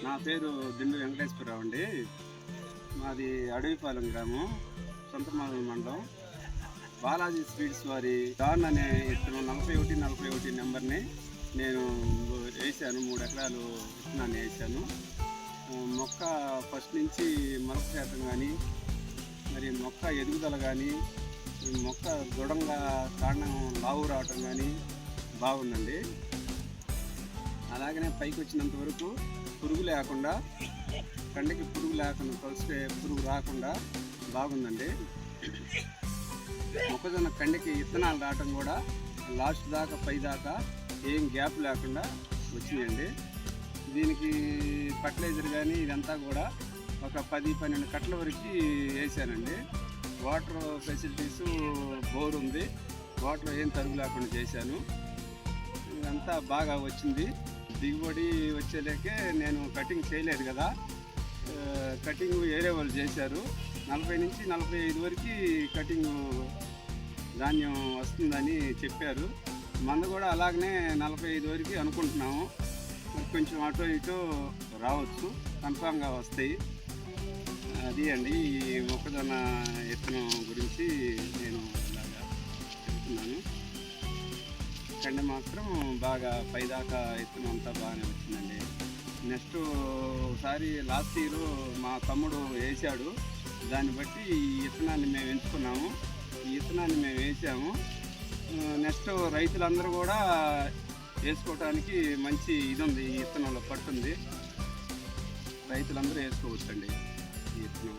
నా పేరు దిండు వెంకటేశ్వరరావు అండి. మాది అడవిపాలెం గ్రామం, సొంతమాల మండలం. బాలాజీ స్వీట్స్ వారి డాన్ అనే ఇతను 41 నెంబర్ని నేను వేసాను. 3 ఎకరాలు విత్తనాన్ని వేసాను. మొక్క ఫస్ట్ నుంచి మొలక శాతం కానీ, మరి మొక్క ఎదుగుదల కానీ, మొక్క దృఢంగా కాండం లావు రావటం కానీ బాగుందండి. అలాగనే పైకి వచ్చినంత వరకు పురుగు లేకుండా, కండకి పురుగు లేకుండా, కలిస్తే పురుగు రాకుండా బాగుందండి. మొక్కజొన్న కండకి విత్తనాలు రావటం కూడా లాస్ట్ దాకా పై దాకా ఏం గ్యాప్ లేకుండా వచ్చినాయండి. దీనికి ఫర్టిలైజర్ కానీ ఇదంతా కూడా ఒక 10-12 కట్టల వరకు వేసానండి. వాటర్ ఫెసిలిటీస్ బోర్ ఉంది, వాటర్ ఏం తరుగు లేకుండా చేశాను. ఇదంతా బాగా వచ్చింది. దిగుబడి వచ్చేలేకే నేను కటింగ్ చేయలేదు కదా, కటింగ్ వేరే వాళ్ళు చేశారు. 40 నుంచి 45 వరకు కటింగ్ ధాన్యం వస్తుందని చెప్పారు. మంద కూడా అలాగనే 45 వరకు అనుకుంటున్నాము. కొంచెం అటో ఇటో రావచ్చు, కన్ఫామ్గా వస్తాయి. అది అండి ఈ మొక్కజొన్న విత్తనం గురించి నేను ఇలాగా చెప్తున్నాను. కండ మాత్రం బాగా పైదాకా విత్తనం అంతా బాగానే వచ్చిందండి. నెక్స్ట్ ఒకసారి లాస్ట్ ఇయర్ మా తమ్ముడు వేసాడు. దాన్ని బట్టి ఈ విత్తనాన్ని మేము ఎంచుకున్నాము. ఈ విత్తనాన్ని మేము వేసాము. నెక్స్ట్ రైతులందరూ కూడా వేసుకోవటానికి మంచి ఇది ఉంది, ఈ విత్తనంలో పట్టుంది. రైతులందరూ వేసుకోవచ్చండి ఈ విత్తనం.